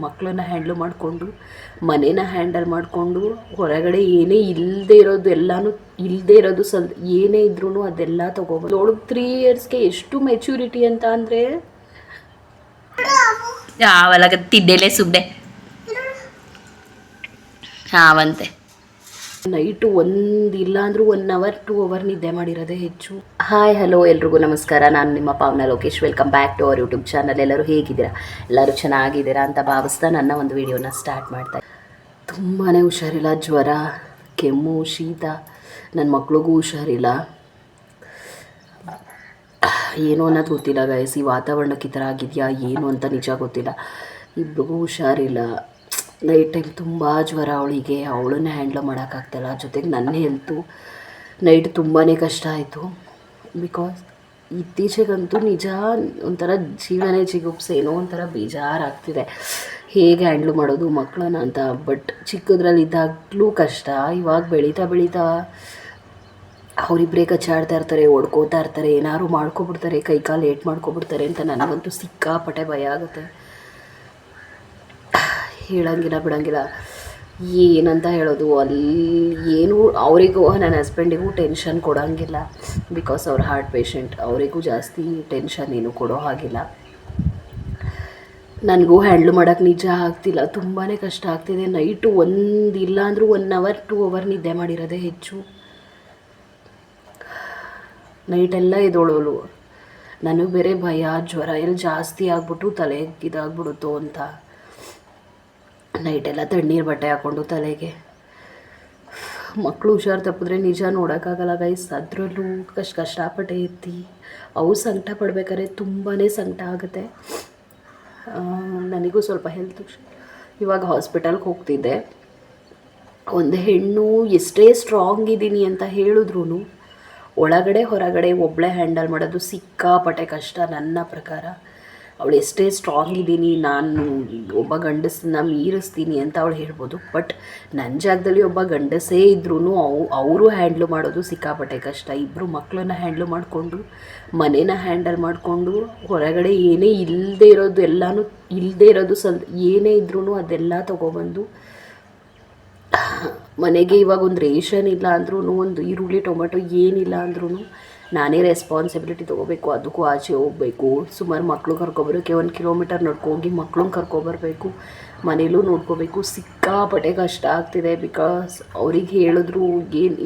ಮಕ್ಕಳನ್ನ ಹ್ಯಾಂಡ್ಲ್ ಮಾಡಿಕೊಂಡು ಮನೇನ ಹ್ಯಾಂಡಲ್ ಮಾಡಿಕೊಂಡು ಹೊರಗಡೆ ಏನೇ ಇಲ್ಲದೆ ಇರೋದು ಎಲ್ಲನೂ ಇಲ್ಲದೆ ಇರೋದು ಏನೇ ಇದ್ರೂ ಅದೆಲ್ಲ ತೊಗೊಬೋದು. ನೋಡು 3 ಇಯರ್ಸ್ಗೆ ಎಷ್ಟು ಮೆಚ್ಯೂರಿಟಿ ಅಂತ ಅಂದರೆ ಯಾವಲ್ಲ ತಿಡ್ಡೆಲೆ ಸುಬ್ಡೆ ಹಾವಂತೆ. ನೈಟು ಇಲ್ಲ ಅಂದರೂ 1 ಅವರ್ 2 ಅವರ್ ನಿದ್ದೆ ಮಾಡಿರೋದೇ ಹೆಚ್ಚು. ಹಾಯ್ ಹಲೋ ಎಲ್ರಿಗೂ ನಮಸ್ಕಾರ. ನಾನು ನಿಮ್ಮ Pavana Lokesh. Welcome back to our YouTube channel. ಎಲ್ಲರೂ ಹೇಗಿದ್ದೀರಾ? ಎಲ್ಲರೂ ಚೆನ್ನಾಗಿದ್ದೀರಾ ಅಂತ ಭಾವಿಸ್ತಾ ನನ್ನ ಒಂದು ವಿಡಿಯೋನ ಸ್ಟಾರ್ಟ್ ಮಾಡ್ತಾ. ತುಂಬಾ ಹುಷಾರಿಲ್ಲ, ಜ್ವರ, ಕೆಮ್ಮು, ಶೀತ. ನನ್ನ ಮಕ್ಳಿಗೂ ಹುಷಾರಿಲ್ಲ. ಏನು ಅನ್ನೋದು ಗೊತ್ತಿಲ್ಲ ಗೈಸ್. ಈ ವಾತಾವರಣಕ್ಕೆ ಈ ಥರ ಆಗಿದೆಯಾ ಏನು ಅಂತ ನಿಜ ಗೊತ್ತಿಲ್ಲ. ಇಬ್ರಿಗೂ ಹುಷಾರಿಲ್ಲ. ನೈಟ್ ಟೈಮ್ ತುಂಬ ಜ್ವರ ಅವಳಿಗೆ, ಅವಳನ್ನೇ ಹ್ಯಾಂಡ್ಲ್ ಮಾಡೋಕ್ಕಾಗ್ತಾಯಿಲ್ಲ. ಜೊತೆಗೆ ನನ್ನ ಹೆಲ್ತು ನೈಟ್ ತುಂಬಾ ಕಷ್ಟ ಆಯಿತು. ಬಿಕಾಸ್ ಇತ್ತೀಚೆಗಂತೂ ನಿಜ ಒಂಥರ ಜೀವನೇ ಜಿಗುಪ್ಸೆ, ಏನೋ ಒಂಥರ ಬೇಜಾರಾಗ್ತಿದೆ ಹೇಗೆ ಹ್ಯಾಂಡ್ಲ್ ಮಾಡೋದು ಮಕ್ಕಳನ್ನ ಅಂತ. ಬಟ್ ಚಿಕ್ಕದ್ರಲ್ಲಿ ಇದ್ದಾಗಲೂ ಕಷ್ಟ. ಇವಾಗ ಬೆಳೀತಾ ಅವರಿಬ್ಬರೇ ಕಚ್ಚಾಡ್ತಾ ಇರ್ತಾರೆ, ಹೊಡ್ಕೋತಾ ಇರ್ತಾರೆ, ಏನಾದ್ರು ಮಾಡ್ಕೊಬಿಡ್ತಾರೆ, ಕೈಕಾಲು ಏಟ್ ಮಾಡ್ಕೊಬಿಡ್ತಾರೆ ಅಂತ ನನಗಂತೂ ಸಿಕ್ಕಾಪಟ್ಟೆ ಭಯ ಆಗುತ್ತೆ. ಹೇಳಂಗಿಲ್ಲ ಬಿಡೋಂಗಿಲ್ಲ. ಏನಂತ ಹೇಳೋದು, ಅಲ್ಲಿ ಏನು ಅವರಿಗೂ ನನ್ನ ಹಸ್ಬೆಂಡಿಗೂ ಟೆನ್ಷನ್ ಕೊಡೋಂಗಿಲ್ಲ. ಬಿಕಾಸ್ ಅವ್ರ ಹಾರ್ಟ್ ಪೇಷಂಟ್, ಅವರಿಗೂ ಜಾಸ್ತಿ ಟೆನ್ಷನ್ ಏನು ಕೊಡೋ ಹಾಗಿಲ್ಲ. ನನಗೂ ಹ್ಯಾಂಡ್ಲ್ ಮಾಡೋಕ್ಕೆ ನಿಜ ಆಗ್ತಿಲ್ಲ, ತುಂಬಾ ಕಷ್ಟ ಆಗ್ತಿದೆ. ನೈಟು ಇಲ್ಲ ಅಂದರೂ 1 ಅವರ್ 2 ಅವರ್ ನಿದ್ದೆ ಮಾಡಿರೋದೇ ಹೆಚ್ಚು. ನೈಟೆಲ್ಲ ಎದ್ದೋಳೋಳು. ನನಗೆ ಬೇರೆ ಭಯ, ಜ್ವರ ಎಲ್ಲ ಜಾಸ್ತಿ ಆಗ್ಬಿಟ್ಟು ತಲೆಗೆ ಇದಾಗ್ಬಿಡುತ್ತೋ ಅಂತ ನೈಟೆಲ್ಲ ತಣ್ಣೀರು ಬಟ್ಟೆ ಹಾಕ್ಕೊಂಡು ತಲೆಗೆ. ಮಕ್ಕಳು ಹುಷಾರು ತಪ್ಪಿದ್ರೆ ನಿಜ ನೋಡೋಕ್ಕಾಗಲ್ಲ ಗೈಸ್. ಅದರಲ್ಲೂ ಕಷ್ಟಪಟ್ಟೆ ಎತ್ತಿ ಅವು ಸಂಕಟ ಪಡ್ಬೇಕಾದ್ರೆ ತುಂಬಾ ಸಂಕಟ ಆಗುತ್ತೆ. ನನಗೂ ಸ್ವಲ್ಪ ಹೆಲ್ತ್ ಇವಾಗ ಹಾಸ್ಪಿಟಲ್ಗೆ ಹೋಗ್ತಿದ್ದೆ. ಒಂದು ಹೆಣ್ಣು ಎಷ್ಟೇ ಸ್ಟ್ರಾಂಗ್ ಇದ್ದೀನಿ ಅಂತ ಹೇಳಿದ್ರೂ ಒಳಗಡೆ ಹೊರಗಡೆ ಒಬ್ಬಳೇ ಹ್ಯಾಂಡಲ್ ಮಾಡೋದು ಸಿಕ್ಕಾಪಟ್ಟೆ ಕಷ್ಟ ನನ್ನ ಪ್ರಕಾರ. ಅವಳು ಎಷ್ಟೇ ಸ್ಟ್ರಾಂಗ್ ಇದ್ದೀನಿ, ನಾನು ಒಬ್ಬ ಗಂಡಸನ್ನ ಮೀರಿಸ್ತೀನಿ ಅಂತ ಅವಳು ಹೇಳ್ಬೋದು. ಬಟ್ ನನ್ನ ಜಾಗದಲ್ಲಿ ಒಬ್ಬ ಗಂಡಸೇ ಇದ್ರೂ ಅವರು ಹ್ಯಾಂಡ್ಲ್ ಮಾಡೋದು ಸಿಕ್ಕಾಪಟ್ಟೆ ಕಷ್ಟ. ಇಬ್ಬರು ಮಕ್ಕಳನ್ನ ಹ್ಯಾಂಡ್ಲ್ ಮಾಡಿಕೊಂಡು ಮನೇನ ಹ್ಯಾಂಡಲ್ ಮಾಡಿಕೊಂಡು ಹೊರಗಡೆ ಏನೇ ಇಲ್ಲದೆ ಇರೋದು ಎಲ್ಲನೂ ಇಲ್ಲದೆ ಇರೋದು ಏನೇ ಇದ್ರೂ ಅದೆಲ್ಲ ತೊಗೊಬಂದು ಮನೆಗೆ. ಇವಾಗ ಒಂದು ರೇಷನ್ ಇಲ್ಲ ಅಂದ್ರೂ, ಒಂದು ಈರುಳ್ಳಿ ಟೊಮೆಟೊ ಏನಿಲ್ಲ ಅಂದ್ರೂ ನಾನೇ ರೆಸ್ಪಾನ್ಸಿಬಿಲಿಟಿ ತೊಗೋಬೇಕು. ಅದಕ್ಕೂ ಆಚೆ ಹೋಗಬೇಕು, ಸುಮಾರು ಮಕ್ಕಳು ಕರ್ಕೊಬರೋಕ್ಕೆ 1 ಕಿಲೋಮೀಟರ್ ನಡ್ಕೋಗಿ ಮಕ್ಕಳನ್ನ ಕರ್ಕೊಬರ್ಬೇಕು, ಮನೇಲೂ ನೋಡ್ಕೋಬೇಕು. ಸಿಕ್ಕಾಪಟ್ಟೆ ಕಷ್ಟ ಆಗ್ತಿದೆ. ಬಿಕಾಸ್ ಅವ್ರಿಗೆ ಹೇಳಿದ್ರು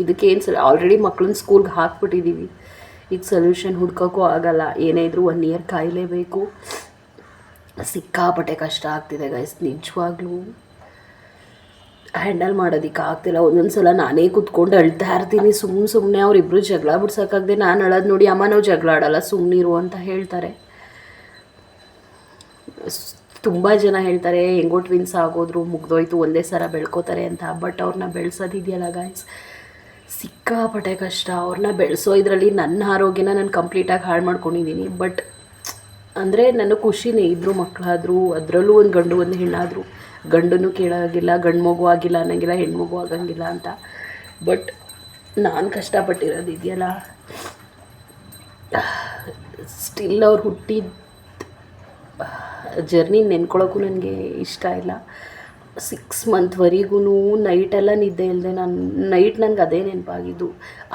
ಇದಕ್ಕೇನು ಆಲ್ರೆಡಿ ಮಕ್ಕಳನ್ನ ಸ್ಕೂಲ್ಗೆ ಹಾಕ್ಬಿಟ್ಟಿದ್ದೀವಿ. ಈಗ ಸೊಲ್ಯೂಷನ್ ಹುಡ್ಕೋಕ್ಕೂ ಆಗಲ್ಲ. ಏನೇ ಇದ್ರೂ 1 ಇಯರ್ ಕಾಯಲೇಬೇಕು. ಸಿಕ್ಕಾಪಟ್ಟೆ ಕಷ್ಟ ಆಗ್ತಿದೆ ಗೈಸ್. ನಿಜವಾಗ್ಲೂ ಹ್ಯಾಂಡಲ್ ಮಾಡೋದಕ್ಕೆ ಆಗ್ತಿಲ್ಲ. ಒಂದೊಂದು ಸಲ ನಾನೇ ಕೂತ್ಕೊಂಡು ಅಳ್ತಾ ಇರ್ತೀನಿ ಸುಮ್ಮನೆ. ಅವರಿಬ್ಬರು ಜಗಳ ಬಿಡ್ಸೋಕ್ಕಾಗದೆ ನಾನು ಅಳೋದು ನೋಡಿ, ಅಮ್ಮ ನಾವು ಜಗಳ ಆಡಲ್ಲ ಸುಮ್ಮನಿರು ಅಂತ ಹೇಳ್ತಾರೆ. ತುಂಬ ಜನ ಹೇಳ್ತಾರೆ ಹೆಂಗೋ ಟ್ವಿನ್ಸ್ ಆಗೋದ್ರು ಮುಗ್ದೋಯ್ತು, ಒಂದೇ ಸಲ ಬೆಳ್ಕೋತಾರೆ ಅಂತ. ಬಟ್ ಅವ್ರನ್ನ ಬೆಳೆಸೋದಿದೆಯಲ್ಲ ಗಾಯ್ಸ್, ಸಿಕ್ಕಾಪಟ್ಟೆ ಕಷ್ಟ. ಅವ್ರನ್ನ ಬೆಳೆಸೋ ಇದರಲ್ಲಿ ನನ್ನ ಆರೋಗ್ಯನ ನಾನು ಕಂಪ್ಲೀಟಾಗಿ ಹಾಳು ಮಾಡ್ಕೊಂಡಿದ್ದೀನಿ. ಬಟ್ ಅಂದರೆ ನನಗೆ ಖುಷಿನೇ, ಇಬ್ಬರು ಮಕ್ಕಳಾದರೂ, ಅದರಲ್ಲೂ ಒಂದು ಗಂಡು ಒಂದು ಹೆಣ್ಣಾದರೂ. ಗಂಡನ್ನು ಕೇಳೋಂಗಿಲ್ಲ, ಗಂಡು ಮಗು ಆಗಿಲ್ಲ ಅನ್ನೋಂಗಿಲ್ಲ, ಹೆಣ್ಮಗು ಆಗಂಗಿಲ್ಲ ಅಂತ. ಬಟ್ ನಾನು ಕಷ್ಟಪಟ್ಟಿರೋದು ಇದೆಯಲ್ಲ, ಸ್ಟಿಲ್ ಅವ್ರು ಹುಟ್ಟಿದ ಜರ್ನಿ ನೆನ್ಕೊಳ್ಳೋಕ್ಕೂ ನನಗೆ ಇಷ್ಟ ಇಲ್ಲ. 6 ಮಂತ್ವರೆಗೂ ನೈಟೆಲ್ಲ ನಿದ್ದೆ ಇಲ್ಲದೆ ನೈಟ್ ನನಗೆ ಅದೇ ನೆನಪಾಗಿದ್ದು.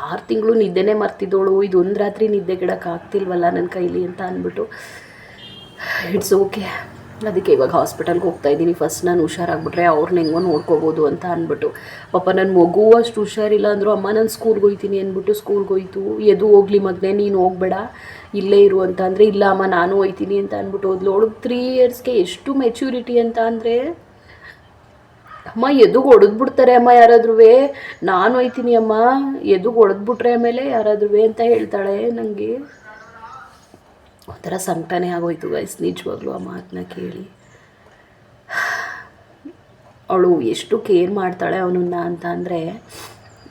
6 ತಿಂಗಳು ನಿದ್ದೆನೇ ಮರ್ತಿದ್ದೋಳು. ಇದು ಒಂದು ರಾತ್ರಿ ನಿದ್ದೆ ಗಿಡಕ್ಕೆ ಆಗ್ತಿಲ್ವಲ್ಲ ನನ್ನ ಕೈಲಿ ಅಂತ ಅಂದ್ಬಿಟ್ಟು ಇಟ್ಸ್ ಓಕೆ. ಅದಕ್ಕೆ ಇವಾಗ ಹಾಸ್ಪಿಟಲ್ಗೆ ಹೋಗ್ತಾಯಿದ್ದೀನಿ. ಫಸ್ಟ್ ನಾನು ಹುಷಾರಾಗ್ಬಿಟ್ರೆ ಅವ್ರನ್ನ ಹೆಂಗೋ ನೋಡ್ಕೋಬೋದು ಅಂತ ಅಂದ್ಬಿಟ್ಟು. ಪಾಪ ನನ್ನ ಮಗು ಅಷ್ಟು ಹುಷಾರಿಲ್ಲ ಅಂದರು. ಅಮ್ಮ ನಾನು ಸ್ಕೂಲ್ಗೆ ಹೋಗ್ತೀನಿ ಅಂದ್ಬಿಟ್ಟು ಸ್ಕೂಲ್ಗೆ ಹೋಯ್ತು. ಎದು ಹೋಗ್ಲಿ ಮಗನೇ, ನೀನು ಹೋಗಬೇಡ ಇಲ್ಲೇ ಇರು ಅಂತ ಅಂದರೆ, ಇಲ್ಲ ಅಮ್ಮ ನಾನು ಹೋಗ್ತೀನಿ ಅಂತ ಅಂದ್ಬಿಟ್ಟು ಹೋದ್ಲು. ಅವಳಿಗೆ 3 ಇಯರ್ಸ್ಗೆ ಎಷ್ಟು ಮೆಚ್ಯೂರಿಟಿ ಅಂತ ಅಂದರೆ, ಅಮ್ಮ ಎದುಗೆ ಹೊಡೆದ್ಬಿಡ್ತಾರೆ ಅಮ್ಮ ಯಾರಾದ್ರೂ, ನಾನು ಹೋಗ್ತೀನಿ ಅಮ್ಮ, ಎದುಗೆ ಹೊಡೆದ್ಬಿಟ್ರೆ ಆಮೇಲೆ ಯಾರಾದ್ರೂ ಅಂತ ಹೇಳ್ತಾಳೆ. ನನಗೆ ಒಂಥರ ಸಂಕಟನೇ ಆಗೋಯ್ತು ಗೈಸ್ ನಿಜವಾಗ್ಲೂ ಆ ಮಾತನ್ನ ಕೇಳಿ. ಅವಳು ಎಷ್ಟು ಕೇರ್ ಮಾಡ್ತಾಳೆ ಅವನನ್ನ ಅಂತ ಅಂದರೆ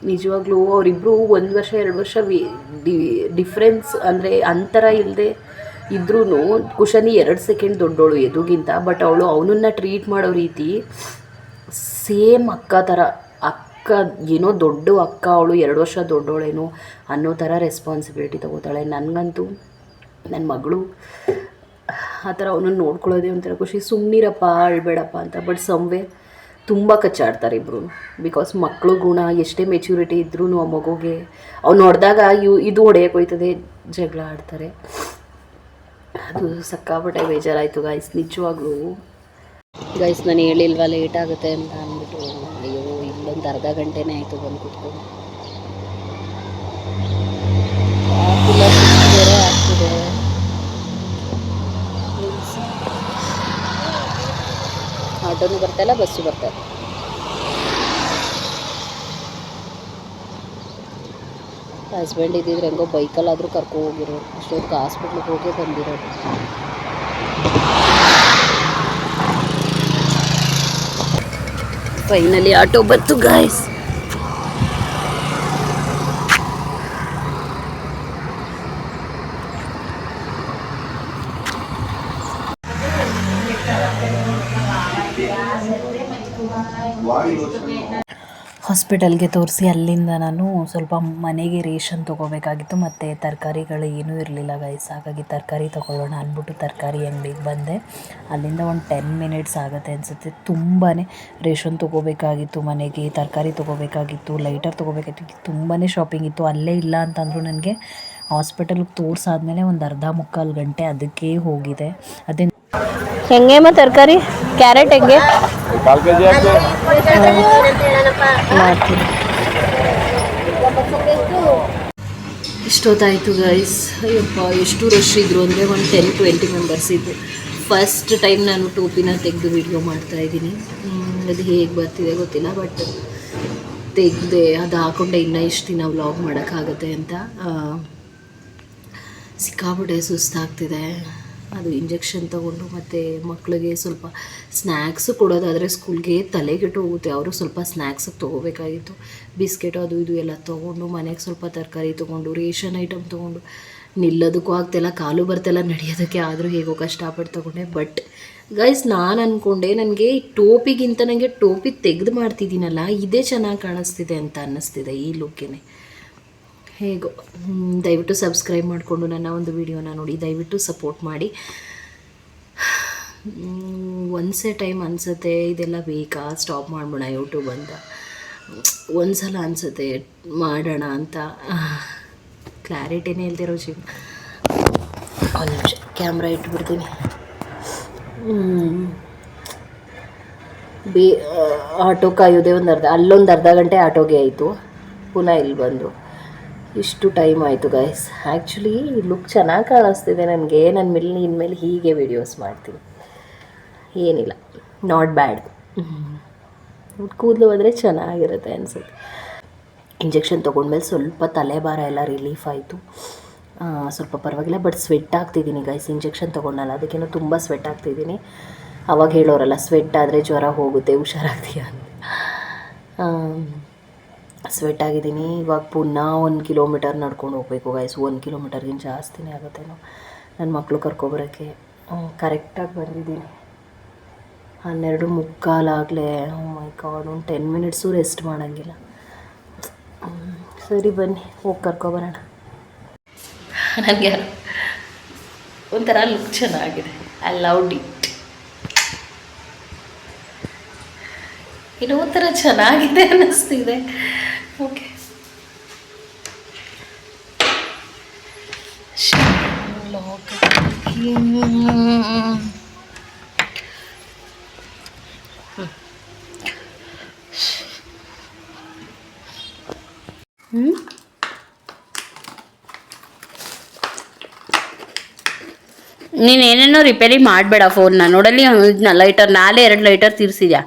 ನಿಜವಾಗ್ಲೂ. ಅವರಿಬ್ಬರು 1 ವರ್ಷ 2 ವರ್ಷ ಡಿಫ್ರೆನ್ಸ್ ಅಂದರೆ ಅಂತರ ಇಲ್ಲದೆ ಇದ್ರೂ ಕುಶನಿ 2 ಸೆಕೆಂಡ್ ದೊಡ್ಡವಳು ಎದುಗಿಂತ. ಬಟ್ ಅವಳು ಅವನನ್ನು ಟ್ರೀಟ್ ಮಾಡೋ ರೀತಿ ಸೇಮ್ ಅಕ್ಕ ಥರ. ಅಕ್ಕ ಏನೋ ದೊಡ್ಡ ಅಕ್ಕ ಅವಳು, 2 ವರ್ಷ ದೊಡ್ಡವಳೇನೋ ಅನ್ನೋ ಥರ ರೆಸ್ಪಾನ್ಸಿಬಿಲಿಟಿ ತೊಗೋತಾಳೆ. ನನಗಂತೂ ನನ್ನ ಮಗಳು ಆ ಥರ ಅವನನ್ನು ನೋಡ್ಕೊಳ್ಳೋದೇ ಒಂಥರ ಖುಷಿ. ಸುಮ್ಮನಿರಪ್ಪ ಅಳ್ಬೇಡಪ್ಪ ಅಂತ. ಬಟ್ ಸಂವೇ ತುಂಬ ಕಚ್ಚಾಡ್ತಾರೆ ಇಬ್ಬರು. ಬಿಕಾಸ್ ಮಕ್ಕಳು ಗುಣ ಎಷ್ಟೇ ಮೆಚ್ಯೂರಿಟಿ ಇದ್ರೂ ಆ ಮಗುಗೆ ಅವ್ನು ನೋಡಿದಾಗ ಇದು ಹೊಡೆಯಕ್ಕೆ ಹೋಯ್ತದೆ, ಜಗಳ ಆಡ್ತಾರೆ. ಅದು ಸಕ್ಕಾಪಟ್ಟೆ ಬೇಜಾರಾಯಿತು ಗಾಯ್ಸ್ ನಿಜವಾಗ್ಲೂ. ಗೈಸ್ ನಾನು ಹೇಳಿಲ್ವಾ ಲೇಟ್ ಆಗುತ್ತೆ ಅಂತ ಅಂದ್ಬಿಟ್ಟು, ಅಯ್ಯೋ ಇಲ್ಲೊಂದು ಅರ್ಧ ಗಂಟೆನೇ ಆಯಿತು ಬಂದು ಕೂತ್ಕೊಂಡು. ಬೇರೆ ಆಗ್ತಿದೆ. ಆಟೋನು ಬರ್ತಾಯಿಲ್ಲ, ಬಸ್ಸು ಬರ್ತಾಯಿಲ್ಲ. ಹಸ್ಬೆಂಡ್ ಇದ್ದಿದ್ರೆ ಹೆಂಗೋ ಬೈಕಲ್ಲಾದರೂ ಕರ್ಕೊ ಹೋಗಿರೋರು. ಅಷ್ಟೊತ್ತಿಗೆ ಹಾಸ್ಪಿಟ್ಲಿಗೆ ಹೋಗೇ ಬಂದಿರೋರು. ಫೈನಲಿ ಆಟೋ ಬಂತು ಗಾಯ್ಸ್. ಹಾಸ್ಪಿಟಲ್ಗೆ ತೋರಿಸಿ ಅಲ್ಲಿಂದ ನಾನು ಸ್ವಲ್ಪ ಮನೆಗೆ ರೇಷನ್ ತೊಗೋಬೇಕಾಗಿತ್ತು ಮತ್ತು ತರಕಾರಿಗಳು ಏನೂ ಇರಲಿಲ್ಲ ಗೈಸ್. ಹಾಗಾಗಿ ತರಕಾರಿ ತೊಗೊಳ್ಳೋಣ ಅಂದ್ಬಿಟ್ಟು ತರಕಾರಿ ಅಂಗಡಿಗೆ ಬಂದೆ. ಅಲ್ಲಿಂದ ಒಂದು 10 ಮಿನಿಟ್ಸ್ ಆಗುತ್ತೆ ಅನಿಸುತ್ತೆ. ತುಂಬಾ ರೇಷನ್ ತೊಗೋಬೇಕಾಗಿತ್ತು, ಮನೆಗೆ ತರಕಾರಿ ತೊಗೋಬೇಕಾಗಿತ್ತು, ಲೈಟರ್ ತೊಗೋಬೇಕಾಗಿತ್ತು, ತುಂಬಾ ಶಾಪಿಂಗ್ ಇತ್ತು. ಅಲ್ಲೇ ಇಲ್ಲ ಅಂತಂದರೂ ನನಗೆ ಹಾಸ್ಪಿಟಲ್ಗೆ ತೋರಿಸಾದ್ಮೇಲೆ ಒಂದು ಅರ್ಧ ಮುಕ್ಕಾಲು ಗಂಟೆ ಅದಕ್ಕೆ ಹೋಗಿದೆ. ಅದೇ ಹೆಂಗೆ ತರಕಾರಿ ಕ್ಯಾರೆಟ್ ಹೆಂಗೆ ಮಾಡ್ತೀನಿ. ಇಷ್ಟೊತ್ತಾಯಿತು ಗೈಸ್. ಅಯ್ಯಪ್ಪ ಎಷ್ಟು ರಶ್ ಇದ್ದರು ಅಂದರೆ ಒಂದು 10-20 ಮೆಂಬರ್ಸ್ ಇದ್ದರು. ಫಸ್ಟ್ ಟೈಮ್ ನಾನು ಟೋಪಿನ ತೆಗೆದು ವಿಡಿಯೋ ಮಾಡ್ತಾಯಿದ್ದೀನಿ. ಅದು ಹೇಗೆ ಬರ್ತಿದೆ ಗೊತ್ತಿಲ್ಲ, ಬಟ್ ತೆಗೆದೆ. ಅದು ಹಾಕೊಂಡೆ ಇನ್ನೂ ಇಷ್ಟು ದಿನ ವ್ಲಾಗ್ ಮಾಡೋಕ್ಕಾಗತ್ತೆ ಅಂತ. ಸಿಕ್ಕಾಪಟ್ಟೆ ಸುಸ್ತಾಗ್ತಿದೆ. ಅದು ಇಂಜೆಕ್ಷನ್ ತೊಗೊಂಡು ಮತ್ತು ಮಕ್ಕಳಿಗೆ ಸ್ವಲ್ಪ ಸ್ನ್ಯಾಕ್ಸು ಕೊಡೋದಾದರೆ ಸ್ಕೂಲ್ಗೆ ತಲೆಗೆಟ್ಟು ಹೋಗುತ್ತೆ. ಅವರು ಸ್ವಲ್ಪ ಸ್ನ್ಯಾಕ್ಸಿಗೆ ತೊಗೋಬೇಕಾಗಿತ್ತು. ಬಿಸ್ಕೆಟು ಅದು ಇದು ಎಲ್ಲ ತೊಗೊಂಡು ಮನೆಗೆ ಸ್ವಲ್ಪ ತರಕಾರಿ ತೊಗೊಂಡು ರೇಷನ್ ಐಟಮ್ ತೊಗೊಂಡು ನಿಲ್ಲೋದಕ್ಕೂ ಆಗ್ತಾಯಿಲ್ಲ, ಕಾಲು ಬರ್ತಾಯಿಲ್ಲ ನಡೆಯೋದಕ್ಕೆ. ಆದರೂ ಹೇಗೋ ಕಷ್ಟಪಟ್ಟು ತೊಗೊಂಡೆ. ಬಟ್ ಗೈಸ್ ನಾನು ಅಂದ್ಕೊಂಡೆ ನನಗೆ ಟೋಪಿಗಿಂತ ನನಗೆ ಟೋಪಿ ತೆಗೆದು ಮಾಡ್ತಿದ್ದೀನಲ್ಲ ಇದೇ ಚೆನ್ನಾಗಿ ಕಾಣಿಸ್ತಿದೆ ಅಂತ ಅನ್ನಿಸ್ತಿದೆ ಈ ಲುಕ್ಕೇನೆ. ಹೇಗೋ ದಯವಿಟ್ಟು ಸಬ್ಸ್ಕ್ರೈಬ್ ಮಾಡಿಕೊಂಡು ನನ್ನ ಒಂದು ವಿಡಿಯೋನ ನೋಡಿ ದಯವಿಟ್ಟು ಸಪೋರ್ಟ್ ಮಾಡಿ. ಒಂದ್ಸೆ ಟೈಮ್ ಅನಿಸುತ್ತೆ ಇದೆಲ್ಲ ಬೇಕಾ, ಸ್ಟಾಪ್ ಮಾಡ್ಬೋಣ ಯೂಟ್ಯೂಬ್ ಅಂತ. ಒಂದು ಸಲ ಅನಿಸುತ್ತೆ ಮಾಡೋಣ ಅಂತ. ಕ್ಲಾರಿಟಿನೇ ಇಲ್ದಿರೋ ಜೀವ. ಒಂದು ನಿಮಿಷ ಕ್ಯಾಮ್ರಾ ಇಟ್ಬಿಡ್ತೀನಿ. ಆಟೋ ಕಾಯೋದೇ ಅಲ್ಲೊಂದು ಅರ್ಧ ಗಂಟೆ ಆಟೋಗೆ ಆಯಿತು. ಪುನಃ ಇಲ್ಲಿ ಬಂದು ಇಷ್ಟು ಟೈಮ್ ಆಯಿತು ಗೈಸ್. ಆ್ಯಕ್ಚುಲಿ ಲುಕ್ ಚೆನ್ನಾಗಿ ಕಾಣಿಸ್ತಿದೆ ನನಗೆ. ನನ್ನ ಮೇಲೆ ಇನ್ಮೇಲೆ ಹೀಗೆ ವೀಡಿಯೋಸ್ ಮಾಡ್ತೀನಿ, ಏನಿಲ್ಲ, ನಾಟ್ ಬ್ಯಾಡ್. ಕೂದಲು ಹೋದರೆ ಚೆನ್ನಾಗಿರುತ್ತೆ ಅನಿಸುತ್ತೆ. ಇಂಜೆಕ್ಷನ್ ತೊಗೊಂಡ್ಮೇಲೆ ಸ್ವಲ್ಪ ತಲೆಭಾರ ಎಲ್ಲ ರಿಲೀಫ್ ಆಯಿತು, ಸ್ವಲ್ಪ ಪರವಾಗಿಲ್ಲ. ಬಟ್ ಸ್ವೆಟ್ ಆಗ್ತಿದ್ದೀನಿ ಗೈಸ್. ಇಂಜೆಕ್ಷನ್ ತೊಗೊಂಡಲ್ಲ ಅದಕ್ಕೇನೋ ತುಂಬ ಸ್ವೆಟ್ ಆಗ್ತಿದ್ದೀನಿ. ಅವಾಗ ಹೇಳೋರಲ್ಲ ಸ್ವೆಟ್ ಆದರೆ ಜ್ವರ ಹೋಗುತ್ತೆ, ಹುಷಾರಾಗ್ತೀಯ ಅಂತ. ಸ್ವೆಟ್ ಆಗಿದ್ದೀನಿ. ಇವಾಗ ಪುನಃ 1 ಕಿಲೋಮೀಟರ್ ನಡ್ಕೊಂಡು ಹೋಗಬೇಕು ಗೈಸ್. 1 ಕಿಲೋಮೀಟರ್ಗಿಂತ ಜಾಸ್ತಿನೇ ಆಗುತ್ತೇನೋ. ನನ್ನ ಮಕ್ಕಳು ಕರ್ಕೊಬರೋಕ್ಕೆ ಕರೆಕ್ಟಾಗಿ ಬಂದಿದ್ದೀನಿ. 12:45 ಆಗಲೇ. ಮೈ ಗಾಡ್, ಒಂದು 10 ಮಿನಿಟ್ಸು ರೆಸ್ಟ್ ಮಾಡೋಂಗಿಲ್ಲ. ಸರಿ ಬನ್ನಿ ಹೋಗಿ ಕರ್ಕೊಬರೋಣ. ನನಗೆ ಒಂಥರ ಲುಕ್ ಚೆನ್ನಾಗಿದೆ. I loved it. ಏನೋ ಒಂಥರ ಚೆನ್ನಾಗಿದೆ ಅನ್ನಿಸ್ತಿದೆ. ಓಕೆ, ನೀನೇನೇನೋ ರಿಪೇರಿ ಮಾಡಬೇಡ ಫೋನ್ನ. ನೋಡಲಿ ಲೈಟರ್ 2 ಲೈಟರ್ ತೀರಿಸಿದ್ಯಾ.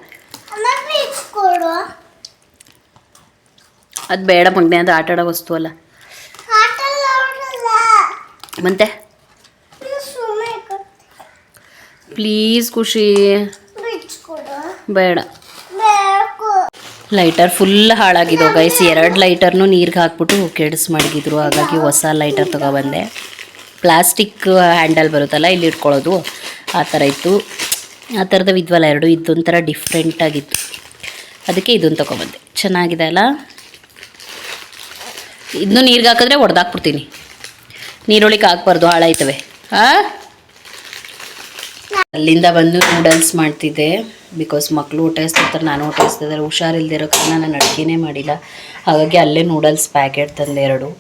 ಅದು ಬೇಡ ಮಗನೆ, ಅದು ಆಟಾಡೋ ವಸ್ತು ಅಲ್ಲ. ಮತ್ತೆ ಪ್ಲೀಸ್ ಖುಷಿ ಬೇಡ. ಲೈಟರ್ ಫುಲ್ ಹಾಳಾಗಿದ್ದು ಗೈಸ್. 2 ಲೈಟರ್ನು ನೀರಿಗೆ ಹಾಕ್ಬಿಟ್ಟು ಕೆಡಿಸ್ ಮಡಗಿದ್ರು. ಹಾಗಾಗಿ ಹೊಸ ಲೈಟರ್ ತೊಗೊಬಂದೆ. ಪ್ಲಾಸ್ಟಿಕ್ ಹ್ಯಾಂಡಲ್ ಬರುತ್ತಲ್ಲ ಇಲ್ಲಿ ಇಟ್ಕೊಳ್ಳೋದು, ಆ ಥರ ಇತ್ತು. ಆ ಥರದ್ದು ಇದ್ವಲ್ಲ 2, ಇದೊಂಥರ ಡಿಫ್ರೆಂಟಾಗಿತ್ತು. ಅದಕ್ಕೆ ಇದನ್ನು ತೊಗೊಬಂದೆ. ಚೆನ್ನಾಗಿದೆ ಅಲ್ಲ. ಇದನ್ನು ನೀರಿಗೆ ಹಾಕಿದ್ರೆ ಒಡೆದಾಕ್ಬಿಡ್ತೀನಿ. ನೀರೊಳಗೆ ಹಾಕ್ಬಾರ್ದು, ಹಾಳಾಯ್ತವೆ. ಅಲ್ಲಿಂದ ಬಂದು ನೂಡಲ್ಸ್ ಮಾಡ್ತಿದ್ದೆ ಬಿಕಾಸ್ ಮಕ್ಕಳು ಊಟ ಇಸ್ತಿರ್ತಾರೆ, ನಾನು ಊಟ ಇಸ್ತಿದ್ದಾರೆ. ಹುಷಾರಿಲ್ದಿರೋ ಕಾರಣ ನಾನು ಅಡುಗೆನೇ ಮಾಡಿಲ್ಲ. ಹಾಗಾಗಿ ಅಲ್ಲೇ ನೂಡಲ್ಸ್ ಪ್ಯಾಕೆಟ್ ತಂದೆ 2.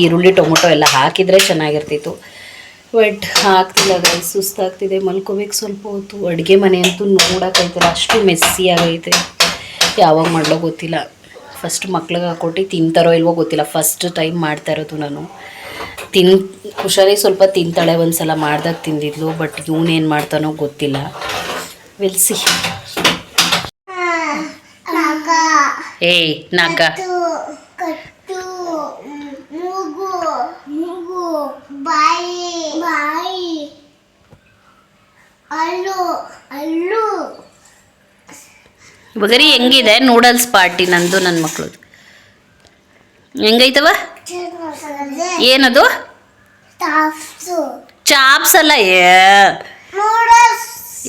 ಈರುಳ್ಳಿ ಟೊಮೊಟೊ ಎಲ್ಲ ಹಾಕಿದರೆ ಚೆನ್ನಾಗಿರ್ತಿತ್ತು, ಬಟ್ ಹಾಕ್ತಿಲ್ಲ ಗೈಸ್. ಸುಸ್ತಾಗ್ತಿದೆ, ಮಲ್ಕೋಬೇಕು ಸ್ವಲ್ಪ ಹೊತ್ತು. ಅಡುಗೆ ಮನೆ ಅಂತೂ ನೋಡೋಕ್ಕೈತಿಲ್ಲ, ಅಷ್ಟು ಮೆಸ್ಸಿ ಆಗೈತೆ. ಯಾವಾಗ ಮಾಡಲೋ ಗೊತ್ತಿಲ್ಲ. ಫಸ್ಟ್ ಮಕ್ಳಿಗೆ ಹಾಕ್ಕೊಟ್ಟು ತಿಂತಾರೋ ಇಲ್ವೋ ಗೊತ್ತಿಲ್ಲ. ಫಸ್ಟ್ ಟೈಮ್ ಮಾಡ್ತಾ ಇರೋದು ನಾನು. ಹುಷಾರಿ ಸ್ವಲ್ಪ ತಿಂತಾಳೆ, ಒಂದು ಸಲ ಮಾಡ್ದಾಗ ತಿಂದಿದ್ಲು, ಬಟ್ ಇವನೇನು ಮಾಡ್ತಾನೋ ಗೊತ್ತಿಲ್ಲ. ವಿಲ್ಸಿ. ಏಯ್ ನಾಗ ಬಗರಿ ಹೆಂಗಿದೆ ನೂಡಲ್ಸ್ ಪಾರ್ಟಿ ನಂದು ನನ್ನ ಮಕ್ಳದು ಹೆಂಗೈತವ? ಏನದು? ಚಾಪ್ಸ್ ಅಲ್ಲ,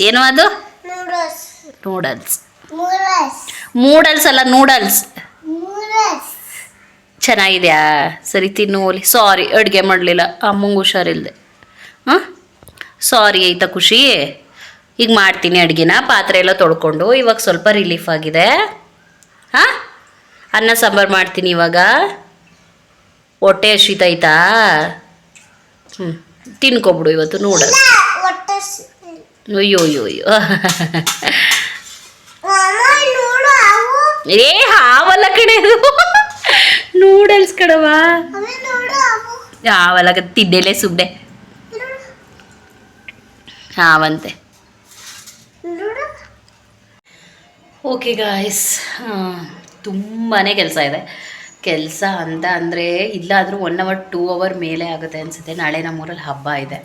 ಏನು ಅದು? ನೂಡಲ್ಸ್. ಮೂಡಲ್ಸ್ ಅಲ್ಲ, ನೂಡಲ್ಸ್. ಚೆನ್ನಾಗಿದೆಯಾ? ಸರಿ ತಿನ್ನು ಓಲಿ. ಸಾರಿ ಅಡುಗೆ ಮಾಡಲಿಲ್ಲ, ಅಮ್ಮಂಗೆ ಹುಷಾರಿಲ್ದೆ. ಹಾಂ ಸಾರಿ ಆಯಿತಾ ಖುಷಿ? ಈಗ ಮಾಡ್ತೀನಿ ಅಡುಗೆನ. ಪಾತ್ರೆ ಎಲ್ಲ ತೊಳ್ಕೊಂಡು ಇವಾಗ ಸ್ವಲ್ಪ ರಿಲೀಫ್ ಆಗಿದೆ. ಹಾಂ ಅನ್ನ ಸಾಂಬಾರು ಮಾಡ್ತೀನಿ ಇವಾಗ. ಹೊಟ್ಟೆ ಹಸಿತೈತಾ? ತಿನ್ಕೊಬಿಡು ಇವತ್ತು ನೂಡಲ್ಸ್. ಅಯ್ಯೋ ಅಯ್ಯೋ ಅಯ್ಯೋ ಏ ಹಾವಲ್ಲ ಕಡೆ, ನೂಡಲ್ಸ್ ಕಡವಾ. ಹಾವಲ್ಲ ತಿಂಡೇಲೆ ಸುಮ್ಮನೆ ಹಾವಂತೆ. ಓಕೆ ಗಾಯ್ಸ್, ತುಂಬಾ ಕೆಲಸ ಇದೆ. ಕೆಲಸ ಅಂತ ಅಂದರೆ ಇಲ್ಲಾದರೂ 1 hour 2 hour ಮೇಲೆ ಆಗುತ್ತೆ ಅನಿಸುತ್ತೆ. ನಾಳೆ ನಮ್ಮೂರಲ್ಲಿ ಹಬ್ಬ ಇದೆ,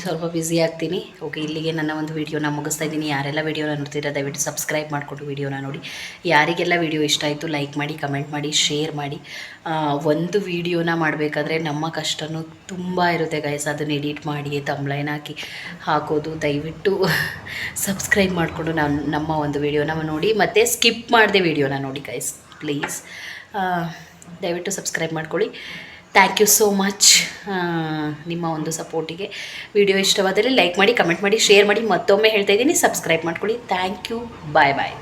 ಸ್ವಲ್ಪ ಬ್ಯುಸಿ ಆಗ್ತೀನಿ. ಓಕೆ, ಇಲ್ಲಿಗೆ ನನ್ನ ಒಂದು ವೀಡಿಯೋನ ಮುಗಿಸ್ತಾ ಇದ್ದೀನಿ. ಯಾರೆಲ್ಲ ವೀಡಿಯೋನ ನೋಡ್ತೀರಾ ದಯವಿಟ್ಟು ಸಬ್ಸ್ಕ್ರೈಬ್ ಮಾಡಿಕೊಂಡು ವೀಡಿಯೋನ ನೋಡಿ. ಯಾರಿಗೆಲ್ಲ ವೀಡಿಯೋ ಇಷ್ಟ ಆಯಿತು ಲೈಕ್ ಮಾಡಿ, ಕಮೆಂಟ್ ಮಾಡಿ, ಶೇರ್ ಮಾಡಿ. ಒಂದು ವೀಡಿಯೋನ ಮಾಡಬೇಕಾದ್ರೆ ನಮ್ಮ ಕಷ್ಟನೂ ತುಂಬ ಇರುತ್ತೆ ಗೈಸ್. ಅದನ್ನು ಎಡಿಟ್ ಮಾಡಿ ತಮ್ಲೈನ್ ಹಾಕಿ ಹಾಕೋದು. ದಯವಿಟ್ಟು ಸಬ್ಸ್ಕ್ರೈಬ್ ಮಾಡಿಕೊಂಡು ನಮ್ಮ ಒಂದು ವೀಡಿಯೋನ ನೋಡಿ, ಮತ್ತು ಸ್ಕಿಪ್ ಮಾಡದೆ ವೀಡಿಯೋನ ನೋಡಿ ಗೈಸ್ ಪ್ಲೀಸ್. ದಯವಿಟ್ಟು ಸಬ್ಸ್ಕ್ರೈಬ್ ಮಾಡ್ಕೊಳ್ಳಿ. ಥ್ಯಾಂಕ್ ಯು ಸೋ ಮಚ್ ನಿಮ್ಮ ಒಂದು ಸಪೋರ್ಟಿಗೆ. ವಿಡಿಯೋ ಇಷ್ಟವಾದಲ್ಲಿ ಲೈಕ್ ಮಾಡಿ, ಕಮೆಂಟ್ ಮಾಡಿ, ಶೇರ್ ಮಾಡಿ. ಮತ್ತೊಮ್ಮೆ ಹೇಳ್ತಾ ಇದ್ದೀನಿ, ಸಬ್ಸ್ಕ್ರೈಬ್ ಮಾಡ್ಕೊಳ್ಳಿ. Thank you. Bye bye.